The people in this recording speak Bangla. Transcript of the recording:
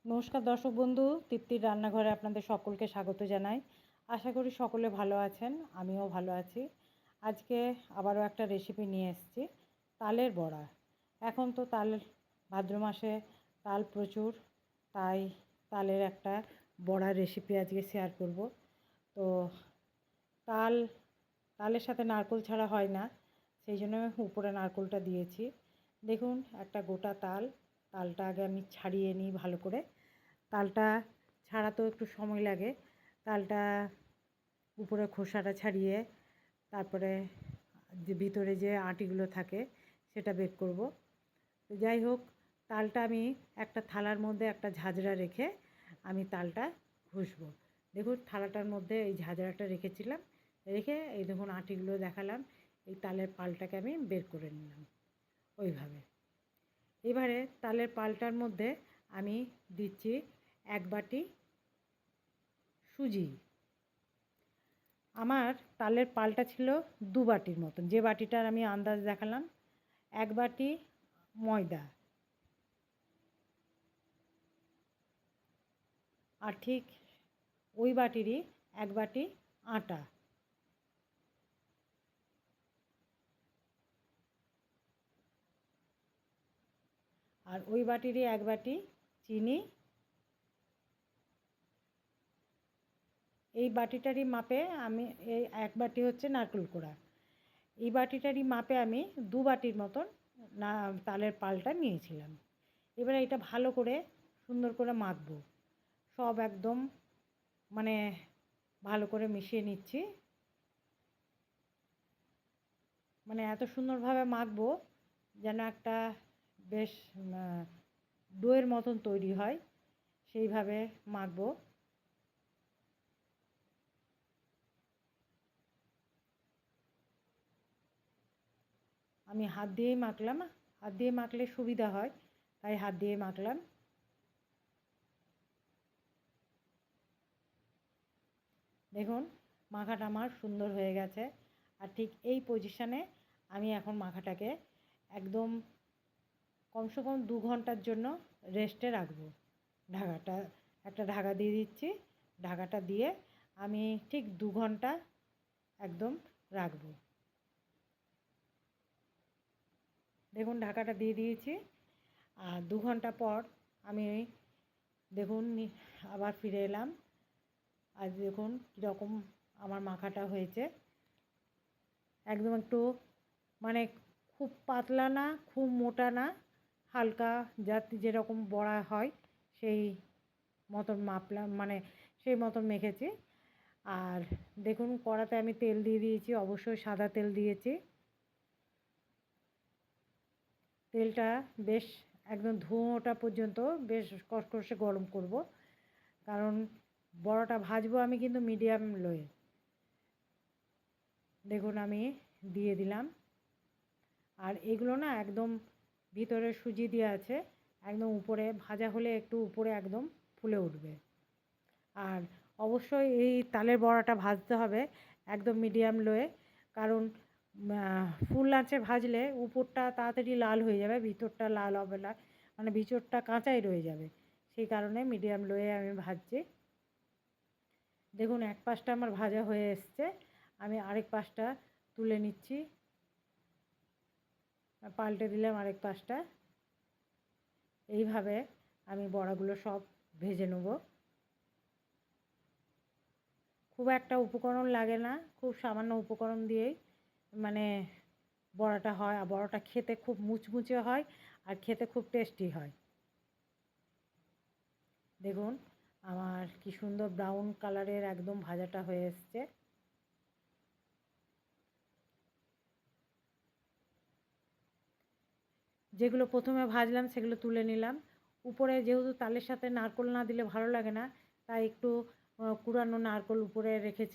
নমস্কার দর্শক বন্ধু, তৃপ্তির রান্নাঘরে আপনাদের সকলকে স্বাগত জানাই। আশা করি সকলে ভালো আছেন, আমিও ভালো আছি। আজকে আবারও একটা রেসিপি নিয়ে এসেছি, তালের বড়া। এখন তো ভাদ্র মাসে তাল প্রচুর, তাই তালের একটা বড়ার রেসিপি আজকে শেয়ার করব। তো তাল তালের সাথে নারকেল ছাড়া হয় না, সেই জন্য উপরে নারকেলটা দিয়েছি। দেখুন, একটা গোটা তালটা আগে আমি ছাড়িয়ে নিই ভালো করে। তালটা ছাড়াতেও একটু সময় লাগে। তালটা উপরে খোসাটা ছাড়িয়ে তারপরে যে ভিতরে যে আটিগুলো থাকে সেটা বের করব। তো যাই হোক, তালটা আমি একটা থালার মধ্যে একটা ঝাঁঝরা রেখে আমি তালটা ঘষবো। দেখুন, থালাটার মধ্যে এই ঝাঁঝরাটা রেখেছিলাম, রেখে এই দেখুন আটিগুলো দেখালাম, এই তালের পালটাকে আমি বের করে নিলাম ওইভাবে। এবারে তালের পালটার মধ্যে আমি দিচ্ছি 1 বাটি সুজি। আমার তালের পালটা ছিল 2 বাটির মতন, যে বাটিটার আমি আন্দাজ দেখালাম। 1 বাটি ময়দা, আর ঠিক ওই বাটিরই 1 বাটি আটা, আর ওই বাটিরই 1 বাটি চিনি। এই বাটিটারই মাপে আমি এই 1 বাটি হচ্ছে নারকেল কোড়া। এই বাটিটারই মাপে আমি 2 বাটির মতন না তালের পালটা নিয়েছিলাম। এবারে এটা ভালো করে সুন্দর করে মাখবো, সব একদম মানে ভালো করে মিশিয়ে নিচ্ছি। মানে এত সুন্দরভাবে মাখবো যেন একটা বেশ ডোয়ের মতন তৈরি হয়, সেইভাবে মাখবো। আমি হাত দিয়েই মাখলাম, হাত দিয়ে মাখলে সুবিধা হয়, তাই হাত দিয়ে মাখলাম। দেখুন, মাখাটা আমার সুন্দর হয়ে গেছে। আর ঠিক এই পজিশানে আমি এখন মাখাটাকে একদম কমসে কম 2 ঘন্টার জন্য রেস্টে রাখবো। ঢাকাটা একটা ঢাকা দিয়ে দিচ্ছি, ঢাকাটা দিয়ে আমি ঠিক 2 ঘন্টা একদম রাখবো। দেখুন, ঢাকাটা দিয়ে দিয়েছি। আর 2 ঘন্টা পর আমি দেখুন আবার ফিরে এলাম। আর দেখুন কীরকম আমার মাখাটা হয়েছে। একদম একটু মানে খুব পাতলা না, খুব মোটা না, হালকা যেরকম বড়া হয় সেই মতন মাপলাম, মানে সেই মতন মেখেছি। আর দেখুন, কড়াতে আমি তেল দিয়ে দিয়েছি, অবশ্যই সাদা তেল দিয়েছি। তেলটা বেশ একদম ধোঁয়া ওঠা পর্যন্ত বেশ কষকষে গরম করব, কারণ বড়াটা ভাজবো আমি কিন্তু মিডিয়াম লোয়ে। দেখুন, আমি দিয়ে দিলাম। আর এগুলো না একদম ভিতরে সুজি দেওয়া আছে, একদম উপরে ভাজা হলে একটু উপরে একদম ফুলে উঠবে। আর অবশ্যই এই তালের বড়াটা ভাজতে হবে একদম মিডিয়াম লোয়ে, কারণ ফুল আঁচে ভাজলে উপরটা তাড়াতাড়ি লাল হয়ে যাবে, ভিতরটা লাল হবে না, মানে ভিতরটা কাঁচাই রয়ে যাবে। সেই কারণে মিডিয়াম লোয়ে আমি ভাজছি। দেখুন, এক পাশটা আমার ভাজা হয়ে এসছে, আমি আরেক পাশটা তুলে নিচ্ছি, পাল্টে দিলাম আরেক পাশটা। এইভাবে আমি বড়াগুলো সব ভেজে নেব। খুব একটা উপকরণ লাগে না, খুব সামান্য উপকরণ দিয়েই মানে বড়াটা হয়, আর বড়াটা খেতে খুব মুচমুচে হয় আর খেতে খুব টেস্টি হয়। দেখুন, আমার কি সুন্দর ব্রাউন কালারের একদম ভাজাটা হয়ে এসছে। যেগুলো প্রথমে ভাজলাম সেগুলো তুলে নিলাম। উপরে যেহেতু তালের সাথে নারকেল না দিলে ভালো লাগে না, তাই একটু কুড়ানো নারকেল উপরে রেখেছি।